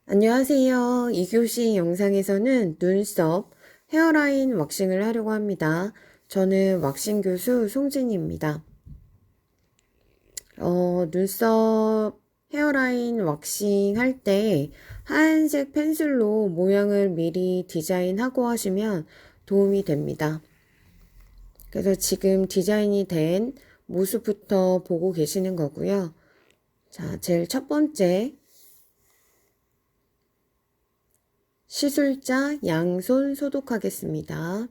안녕하세요. 2교시 영상에서는 눈썹, 헤어라인 왁싱을 하려고 합니다. 저는 왁싱 교수 송진입니다. 눈썹 헤어라인 왁싱 할 때 하얀색 펜슬로 모양을 미리 디자인하고 하시면 도움이 됩니다. 그래서 지금 디자인이 된 모습부터 보고 계시는 거고요. 자, 제일 첫 번째 시술자 양손 소독하겠습니다.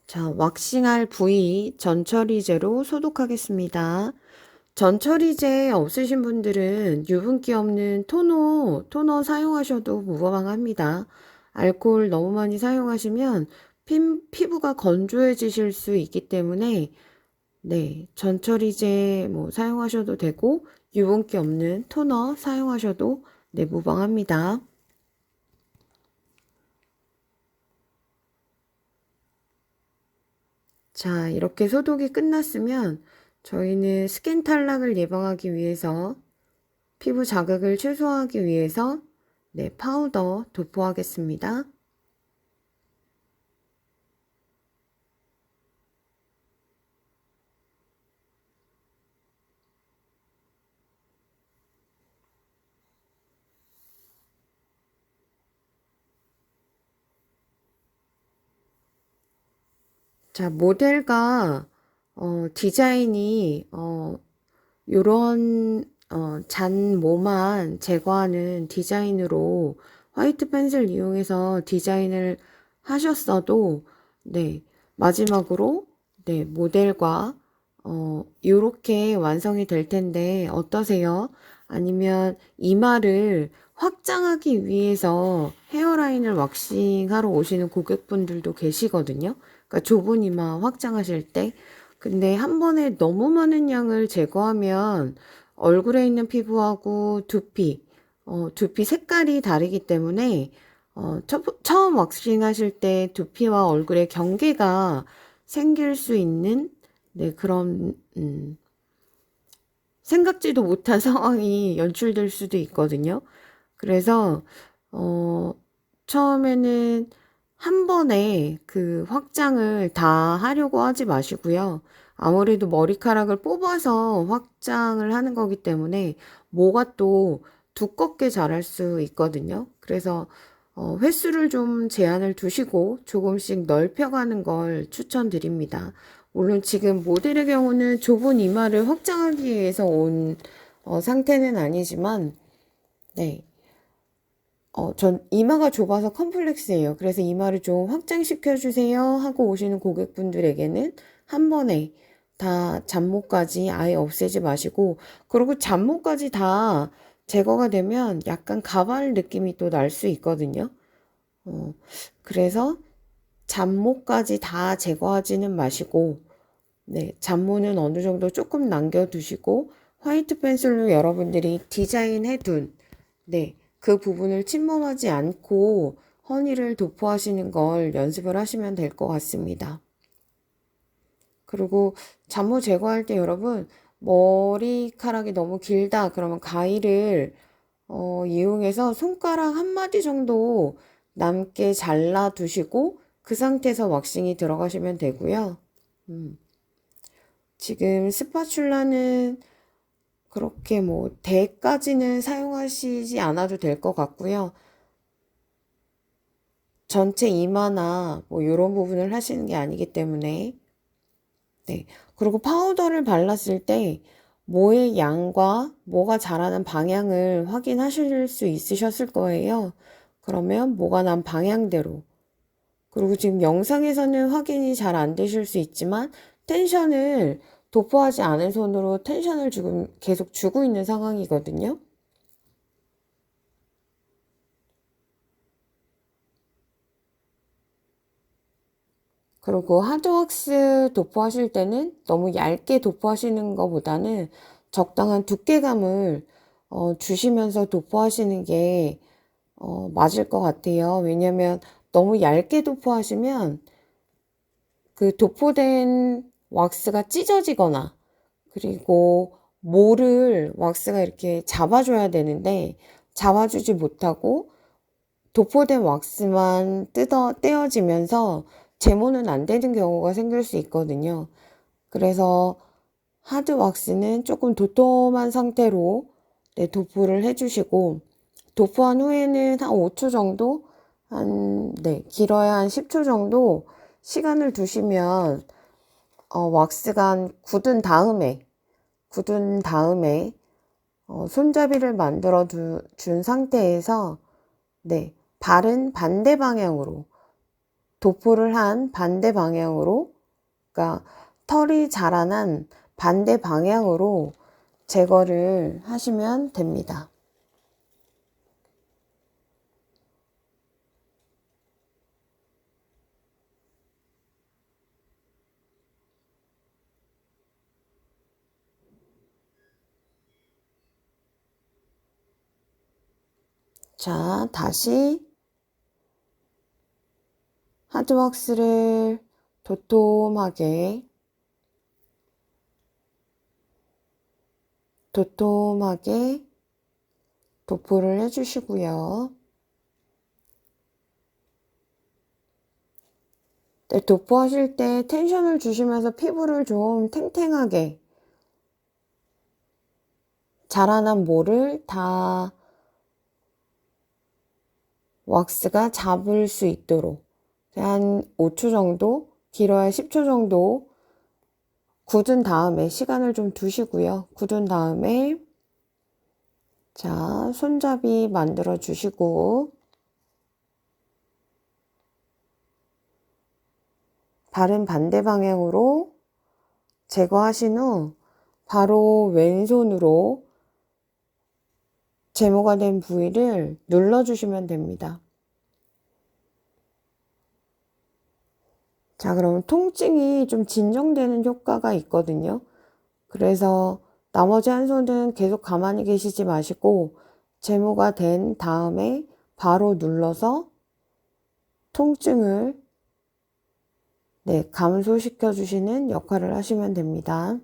자, 왁싱할 부위 전처리제로 소독하겠습니다. 전처리제 없으신 분들은 유분기 없는 토너 사용하셔도 무방합니다. 알코올 너무 많이 사용하시면 피부가 건조해지실 수 있기 때문에 전처리제 사용하셔도 되고 유분기 없는 토너 사용하셔도 무방합니다. 자, 이렇게 소독이 끝났으면 저희는 스킨 탈락을 예방하기 위해서 피부 자극을 최소화하기 위해서 파우더 도포하겠습니다. 자, 모델과 디자인이 요런 잔 모만 제거하는 디자인으로 화이트 펜슬 이용해서 디자인을 하셨어도 마지막으로 모델과 요렇게 완성이 될 텐데 어떠세요? 아니면 이마를 확장하기 위해서 헤어라인을 왁싱하러 오시는 고객분들도 계시거든요. 그러니까 좁은 이마 확장하실 때. 근데 한 번에 너무 많은 양을 제거하면 얼굴에 있는 피부하고 두피 색깔이 다르기 때문에 처음 왁싱 하실 때 두피와 얼굴의 경계가 생길 수 있는 그런 생각지도 못한 상황이 연출될 수도 있거든요. 그래서 처음에는 한 번에 그 확장을 다 하려고 하지 마시고요. 아무래도 머리카락을 뽑아서 확장을 하는 거기 때문에 모가 또 두껍게 자랄 수 있거든요. 그래서 횟수를 좀 제한을 두시고 조금씩 넓혀가는 걸 추천드립니다. 물론 지금 모델의 경우는 좁은 이마를 확장하기 위해서 온 상태는 아니지만 전 이마가 좁아서 컴플렉스예요. 그래서 이마를 좀 확장시켜 주세요 하고 오시는 고객분들에게는 한 번에 다 잡모까지 아예 없애지 마시고, 그리고 잡모까지 다 제거가 되면 약간 가발 느낌이 또 날 수 있거든요. 그래서 잡모까지 다 제거하지는 마시고, 잡모는 어느 정도 조금 남겨두시고, 화이트 펜슬로 여러분들이 디자인해 둔, 그 부분을 침범하지 않고 허니를 도포하시는 걸 연습을 하시면 될 것 같습니다. 그리고 잡모 제거할 때 여러분, 머리카락이 너무 길다 그러면 가위를 이용해서 손가락 한 마디 정도 남게 잘라 두시고 그 상태에서 왁싱이 들어가시면 되고요. 지금 스파츌라는 그렇게 대까지는 사용하시지 않아도 될 것 같고요. 전체 이마나 이런 부분을 하시는 게 아니기 때문에 그리고 파우더를 발랐을 때 모의 양과 모가 자라는 방향을 확인하실 수 있으셨을 거예요. 그러면 모가 난 방향대로, 그리고 지금 영상에서는 확인이 잘 안 되실 수 있지만 텐션을 도포하지 않은 손으로 텐션을 지금 계속 주고 있는 상황이거든요. 그리고 하드왁스 도포하실 때는 너무 얇게 도포하시는 것보다는 적당한 두께감을 주시면서 도포하시는 게 맞을 것 같아요. 왜냐면 너무 얇게 도포하시면 그 도포된 왁스가 찢어지거나, 그리고 모를 왁스가 이렇게 잡아줘야 되는데 잡아주지 못하고 도포된 왁스만 떼어지면서 제모는 안 되는 경우가 생길 수 있거든요. 그래서 하드 왁스는 조금 도톰한 상태로 도포를 해주시고, 도포한 후에는 한 5초 정도, 길어야 한 10초 정도 시간을 두시면 왁스가 굳은 다음에 손잡이를 만들어 준 상태에서 바른 반대 방향으로, 도포를 한 반대 방향으로, 그러니까 털이 자라난 반대 방향으로 제거를 하시면 됩니다. 자, 다시 하드왁스를 도톰하게 도포를 해주시고요. 도포하실 때 텐션을 주시면서 피부를 좀 탱탱하게, 자라난 모를 다 왁스가 잡을 수 있도록 한 5초 정도, 길어야 10초 정도 굳은 다음에 시간을 좀 두시고요. 굳은 다음에 자, 손잡이 만들어 주시고, 바른 반대 방향으로 제거하신 후 바로 왼손으로 제모가 된 부위를 눌러주시면 됩니다. 자, 그럼 통증이 좀 진정되는 효과가 있거든요. 그래서 나머지 한 손은 계속 가만히 계시지 마시고 제모가 된 다음에 바로 눌러서 통증을 감소시켜 주시는 역할을 하시면 됩니다.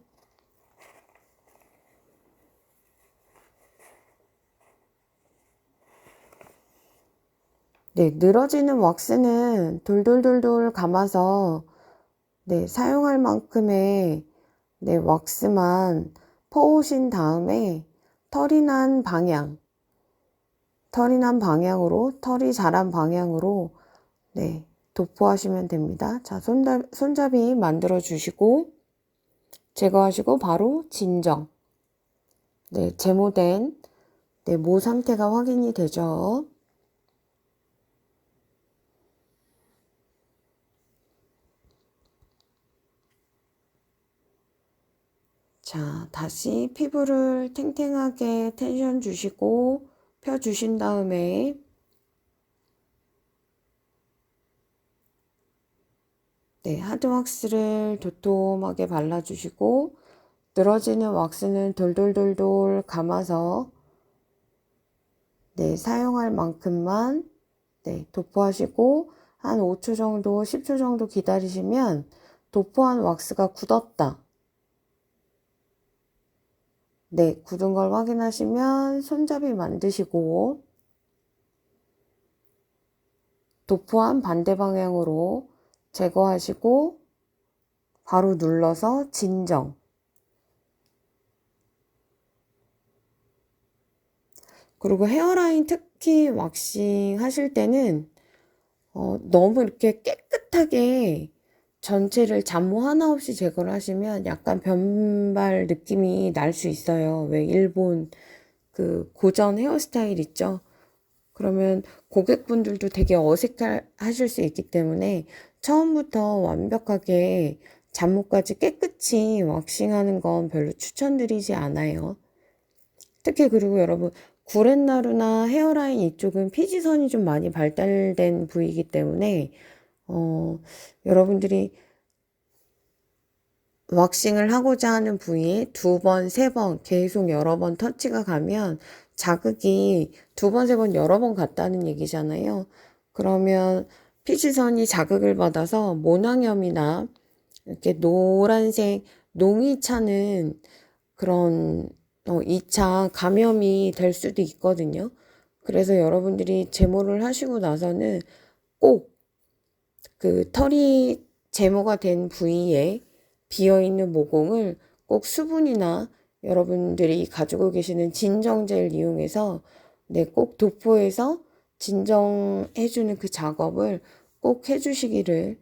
늘어지는 왁스는 돌돌돌돌 감아서 사용할 만큼의 왁스만 퍼오신 다음에 털이 난 방향으로, 털이 자란 방향으로 도포하시면 됩니다. 자, 손잡이 만들어 주시고 제거하시고 바로 진정. 제모된 모 상태가 확인이 되죠. 자, 다시 피부를 탱탱하게 텐션 주시고 펴주신 다음에 하드왁스를 도톰하게 발라주시고, 늘어지는 왁스는 돌돌돌돌 감아서 사용할 만큼만 도포하시고 한 5초 정도, 10초 정도 기다리시면 도포한 왁스가 굳었다. 굳은 걸 확인하시면 손잡이 만드시고 도포한 반대 방향으로 제거하시고 바로 눌러서 진정. 그리고 헤어라인 특히 왁싱 하실 때는 너무 이렇게 깨끗하게 전체를 잡모 하나 없이 제거를 하시면 약간 변발 느낌이 날 수 있어요. 왜 일본 그 고전 헤어스타일 있죠? 그러면 고객분들도 되게 어색하실 수 있기 때문에 처음부터 완벽하게 잡모까지 깨끗이 왁싱하는 건 별로 추천드리지 않아요. 특히 그리고 여러분 구렛나루나 헤어라인 이쪽은 피지선이 좀 많이 발달된 부위이기 때문에 여러분들이 왁싱을 하고자 하는 부위에 두 번, 세 번 계속 여러 번 터치가 가면 자극이 두 번, 세 번 여러 번 갔다는 얘기잖아요. 그러면 피지선이 자극을 받아서 모낭염이나 이렇게 노란색 농이 차는 그런 2차 감염이 될 수도 있거든요. 그래서 여러분들이 제모를 하시고 나서는 꼭 그 털이 제모가 된 부위에 비어있는 모공을 꼭 수분이나 여러분들이 가지고 계시는 진정제를 이용해서 꼭 도포해서 진정해주는 그 작업을 꼭 해주시기를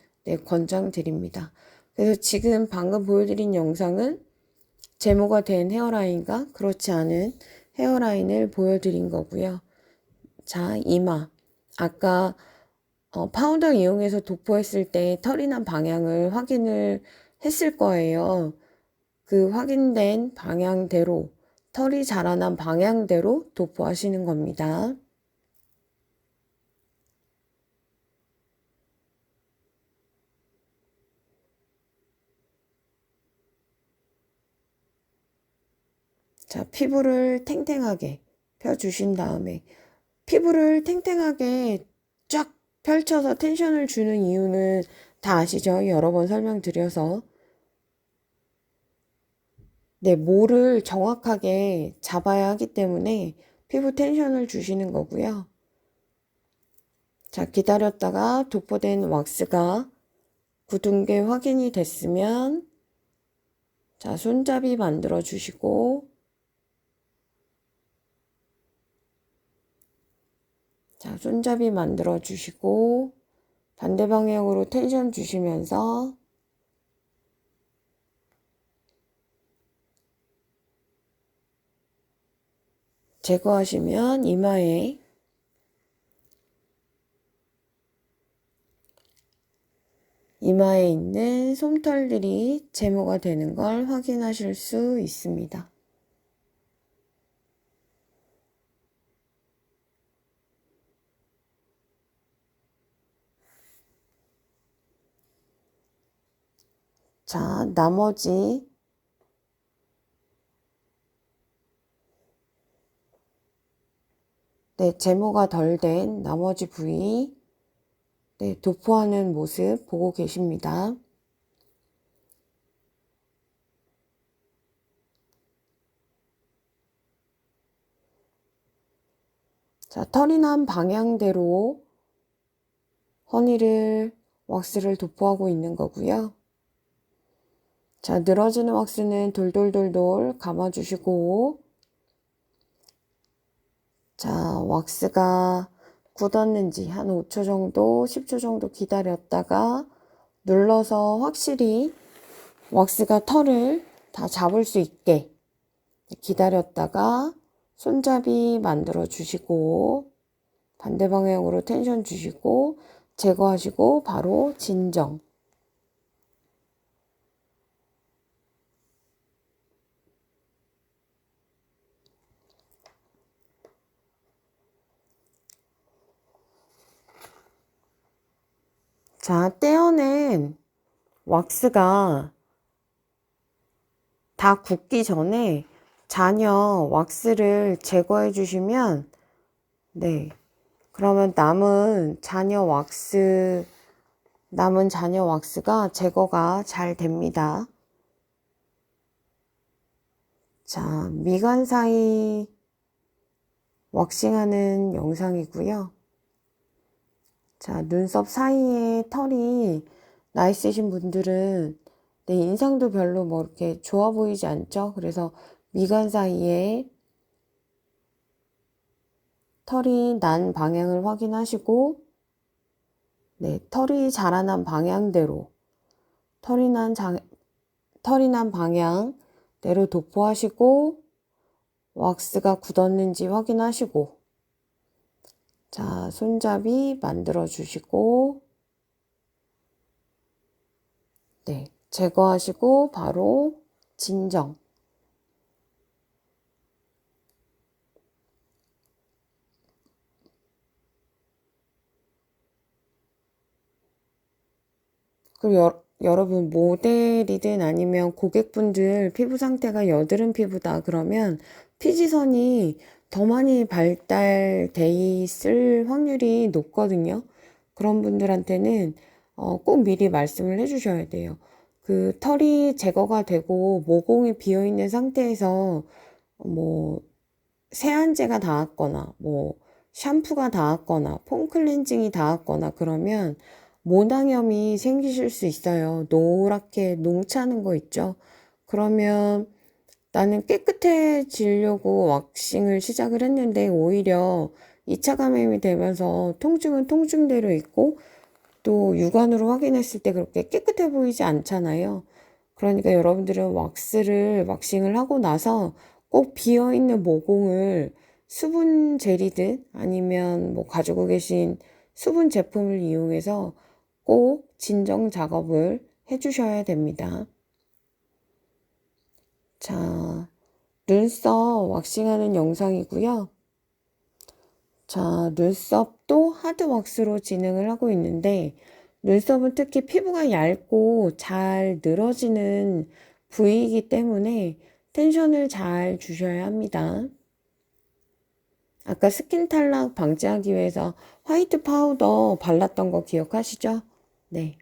권장드립니다. 그래서 지금 방금 보여드린 영상은 제모가 된 헤어라인과 그렇지 않은 헤어라인을 보여드린 거고요. 자, 이마. 아까 파우더 이용해서 도포했을 때 털이 난 방향을 확인을 했을 거예요. 그 확인된 방향대로, 털이 자라난 방향대로 도포하시는 겁니다. 자, 피부를 탱탱하게 펴주신 다음에 피부를 탱탱하게 쫙 펼쳐서 텐션을 주는 이유는 다 아시죠? 여러 번 설명드려서. 모를 정확하게 잡아야 하기 때문에 피부 텐션을 주시는 거고요. 자, 기다렸다가 도포된 왁스가 굳은 게 확인이 됐으면 자, 손잡이 만들어 주시고 자, 손잡이 만들어 주시고 반대 방향으로 텐션 주시면서 제거하시면 이마에 있는 솜털들이 제모가 되는 걸 확인하실 수 있습니다. 자, 나머지 제모가 덜 된 나머지 부위 도포하는 모습 보고 계십니다. 자, 털이 난 방향대로 허니를 왁스를 도포하고 있는 거고요. 자, 늘어지는 왁스는 돌돌돌돌 감아주시고 자, 왁스가 굳었는지 한 5초 정도, 10초 정도 기다렸다가 눌러서 확실히 왁스가 털을 다 잡을 수 있게 기다렸다가 손잡이 만들어 주시고 반대 방향으로 텐션 주시고 제거하시고 바로 진정. 자, 떼어낸 왁스가 다 굳기 전에 잔여 왁스를 제거해 주시면 그러면 남은 잔여 왁스가 제거가 잘 됩니다. 자, 미간 사이 왁싱하는 영상이고요. 자, 눈썹 사이에 털이 나 있으신 분들은 인상도 별로 뭐 이렇게 좋아 보이지 않죠? 그래서 미간 사이에 털이 난 방향을 확인하시고 털이 자라난 방향대로 털이 난 방향대로 도포하시고 왁스가 굳었는지 확인하시고 자, 손잡이 만들어 주시고 제거하시고 바로 진정. 그리고 여러분 모델이든 아니면 고객분들 피부 상태가 여드름 피부다 그러면 피지선이 더 많이 발달돼 있을 확률이 높거든요. 그런 분들한테는 꼭 미리 말씀을 해주셔야 돼요. 그 털이 제거가 되고 모공이 비어 있는 상태에서 뭐 세안제가 닿았거나 뭐 샴푸가 닿았거나 폼 클렌징이 닿았거나 그러면 모낭염이 생기실 수 있어요. 노랗게 농차는 거 있죠. 그러면 나는 깨끗해지려고 왁싱을 시작을 했는데 오히려 2차 감염이 되면서 통증은 통증대로 있고 또 육안으로 확인했을 때 그렇게 깨끗해 보이지 않잖아요. 그러니까 여러분들은 왁싱을 하고 나서 꼭 비어있는 모공을 수분 젤이든 아니면 뭐 가지고 계신 수분 제품을 이용해서 꼭 진정 작업을 해주셔야 됩니다. 자, 눈썹 왁싱하는 영상이고요. 자, 눈썹도 하드 왁스로 진행을 하고 있는데 눈썹은 특히 피부가 얇고 잘 늘어지는 부위이기 때문에 텐션을 잘 주셔야 합니다. 아까 스킨 탈락 방지하기 위해서 화이트 파우더 발랐던 거 기억하시죠? 네.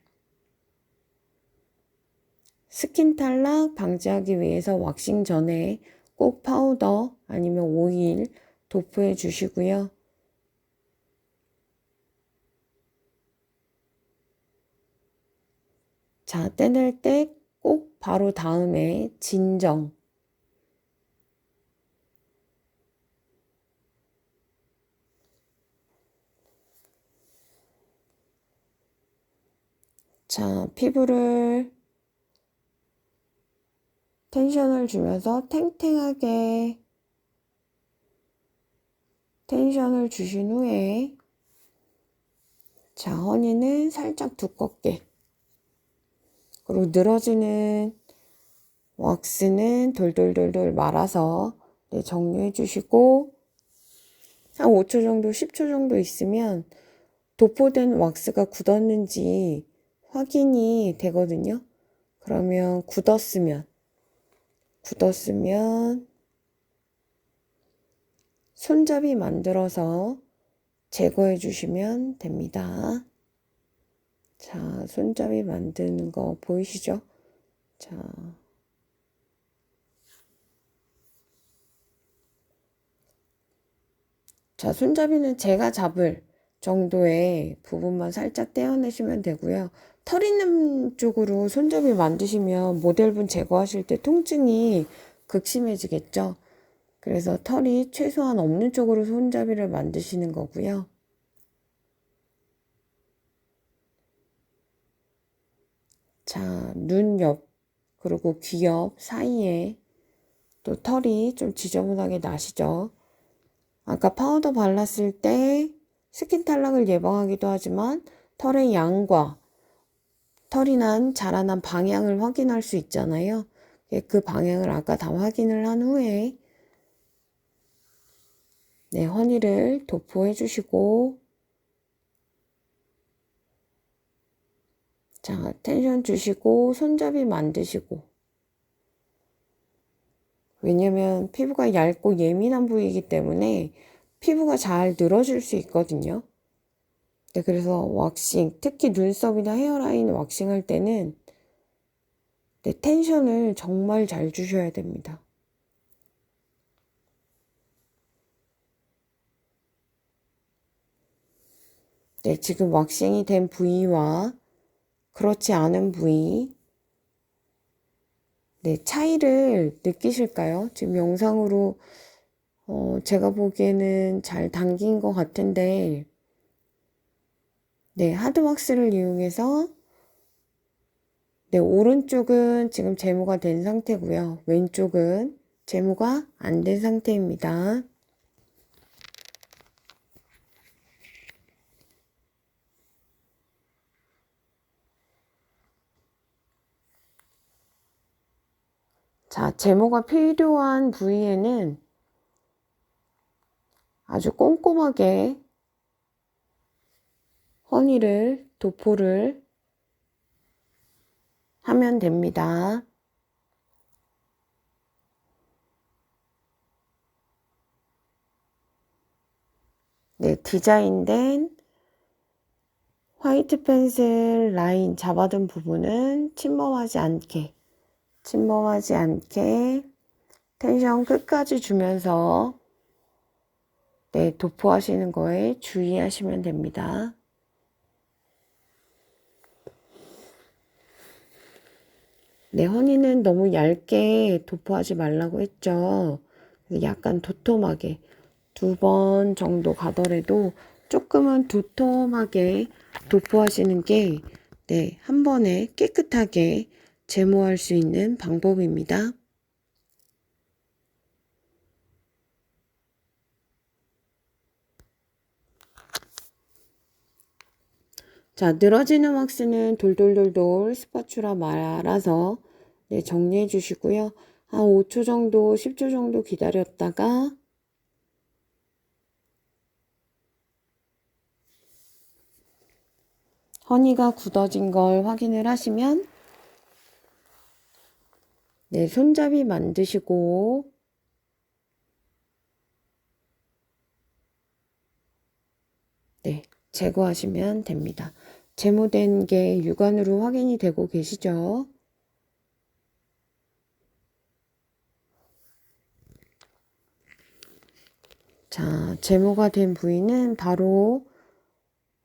스킨 탈락 방지하기 위해서 왁싱 전에 꼭 파우더 아니면 오일 도포해 주시고요. 자, 떼낼 때 꼭 바로 다음에 진정. 자, 피부를 텐션을 주면서 탱탱하게 텐션을 주신 후에 자, 허니는 살짝 두껍게 그리고 늘어지는 왁스는 돌돌돌돌 말아서 네, 정리해 주시고 한 5초 정도 10초 정도 있으면 도포된 왁스가 굳었는지 확인이 되거든요. 그러면 굳었으면 손잡이 만들어서 제거해 주시면 됩니다. 자, 손잡이 만드는 거 보이시죠? 자, 손잡이는 제가 잡을 정도의 부분만 살짝 떼어내시면 되고요. 털 있는 쪽으로 손잡이 만드시면 모델분 제거하실 때 통증이 극심해지겠죠? 그래서 털이 최소한 없는 쪽으로 손잡이를 만드시는 거고요. 자, 눈 옆, 그리고 귀 옆 사이에 또 털이 좀 지저분하게 나시죠? 아까 파우더 발랐을 때 스킨 탈락을 예방하기도 하지만 털의 양과 털이 자라난 방향을 확인할 수 있잖아요. 그 방향을 아까 다 확인을 한 후에 네, 허니를 도포해 주시고 자, 텐션 주시고 손잡이 만드시고 왜냐면 피부가 얇고 예민한 부위이기 때문에 피부가 잘 늘어질 수 있거든요. 네, 그래서 왁싱, 특히 눈썹이나 헤어라인 왁싱할 때는 네, 텐션을 정말 잘 주셔야 됩니다. 네, 지금 왁싱이 된 부위와 그렇지 않은 부위 네, 차이를 느끼실까요? 지금 영상으로 제가 보기에는 잘 당긴 것 같은데 네, 하드왁스를 이용해서 네, 오른쪽은 지금 제모가 된 상태고요. 왼쪽은 제모가 안 된 상태입니다. 자, 제모가 필요한 부위에는 아주 꼼꼼하게 허니를 도포를 하면 됩니다. 네, 디자인된 화이트 펜슬 라인 잡아둔 부분은 침범하지 않게 텐션 끝까지 주면서 네, 도포하시는 거에 주의하시면 됩니다. 네, 허니는 너무 얇게 도포하지 말라고 했죠. 약간 도톰하게 2번 정도 가더라도 조금은 도톰하게 도포하시는 게 네, 한 번에 깨끗하게 제모할 수 있는 방법입니다. 자, 늘어지는 왁스는 돌돌돌돌 스파츌라 말아서 네, 정리해 주시고요. 한 5초 정도, 10초 정도 기다렸다가 허니가 굳어진 걸 확인을 하시면 네, 손잡이 만드시고 네, 제거하시면 됩니다. 제모된 게 육안으로 확인이 되고 계시죠? 자, 제모가 된 부위는 바로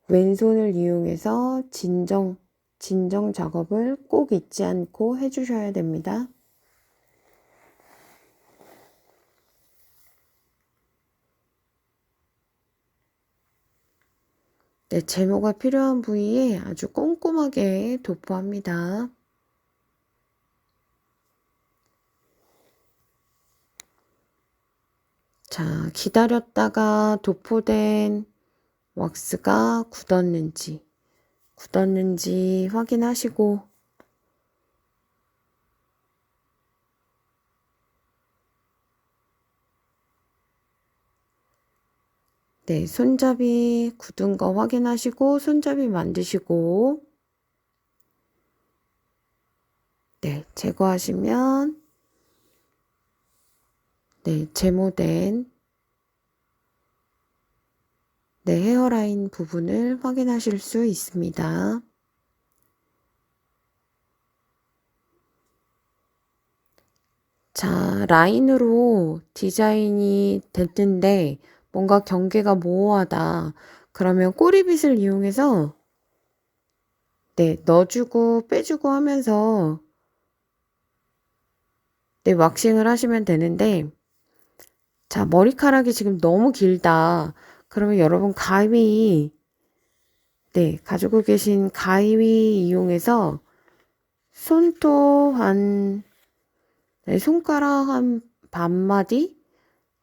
왼손을 이용해서 진정 작업을 꼭 잊지 않고 해주셔야 됩니다. 네, 제모가 필요한 부위에 아주 꼼꼼하게 도포합니다. 자, 기다렸다가 도포된 왁스가 굳었는지 확인하시고 네, 손잡이 굳은 거 확인하시고 손잡이 만드시고 네, 제거하시면 네, 제모된 네, 헤어라인 부분을 확인하실 수 있습니다. 자, 라인으로 디자인이 됐는데 뭔가 경계가 모호하다. 그러면 꼬리빗을 이용해서 네, 넣어주고 빼주고 하면서 네, 왁싱을 하시면 되는데 자, 머리카락이 지금 너무 길다. 그러면 여러분 가위 네, 가지고 계신 가위 이용해서 손톱 네, 손가락 한 반마디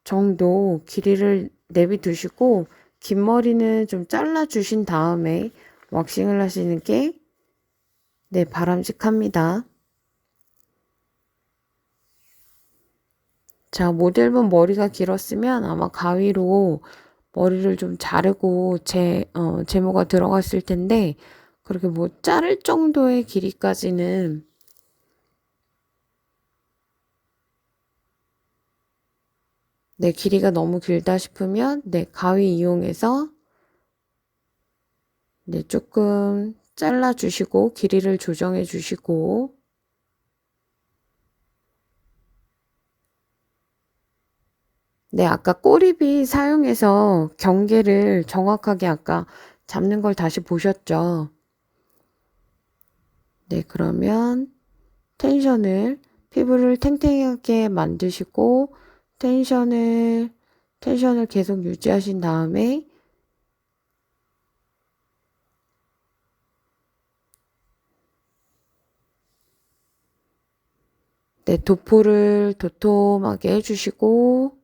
정도 길이를 내비두시고 긴 머리는 좀 잘라 주신 다음에 왁싱을 하시는 게 네, 바람직합니다. 자, 모델분 머리가 길었으면 아마 가위로 머리를 좀 자르고 제모가 들어갔을 텐데 그렇게 뭐 자를 정도의 길이까지는 네, 길이가 너무 길다 싶으면 네, 가위 이용해서 네, 조금 잘라 주시고 길이를 조정해 주시고 네, 아까 꼬리빗 사용해서 경계를 정확하게 아까 잡는 걸 다시 보셨죠? 네, 그러면 피부를 탱탱하게 만드시고 텐션을 계속 유지하신 다음에 네, 도포를 도톰하게 해주시고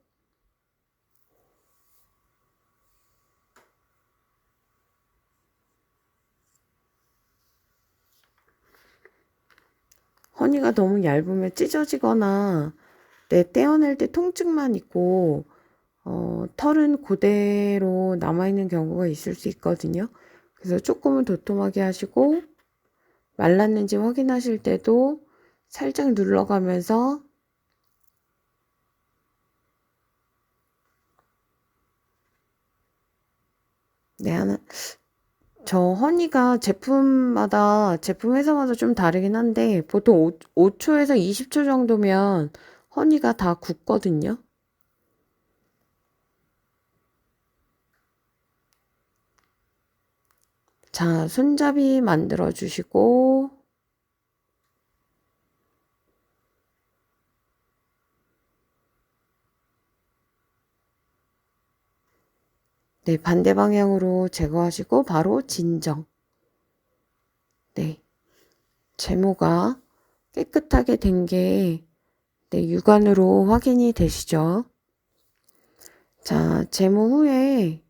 허니가 너무 얇으면 찢어지거나 네, 떼어낼 때 통증만 있고 털은 그대로 남아있는 경우가 있을 수 있거든요. 그래서 조금은 도톰하게 하시고 말랐는지 확인하실 때도 살짝 눌러가면서 네, 저 허니가 제품 회사마다 좀 다르긴 한데 보통 5초에서 20초 정도면 허니가 다 굳거든요. 자, 손잡이 만들어 주시고 네, 반대 방향으로 제거하시고 바로 진정. 네, 제모가 깨끗하게 된 게 네, 육안으로 확인이 되시죠? 자, 제모 후에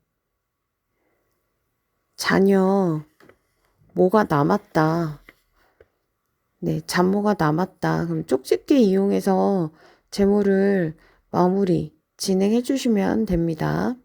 잔여 모가 남았다. 네, 잔모가 남았다. 그럼 쪽집게 이용해서 제모를 마무리 진행해 주시면 됩니다.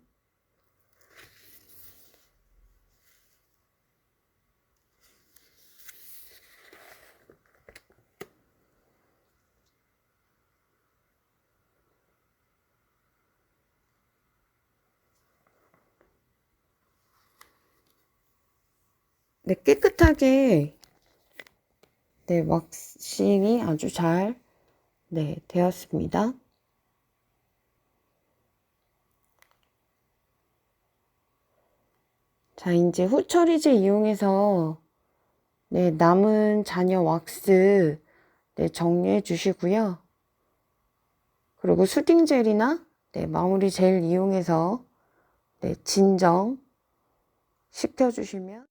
네, 깨끗하게 네, 왁싱이 아주 잘 네, 되었습니다. 자, 이제 후처리제 이용해서 네, 남은 잔여 왁스 네, 정리해 주시고요. 그리고 수딩 젤이나 네, 마무리 젤 이용해서 네, 진정 시켜 주시면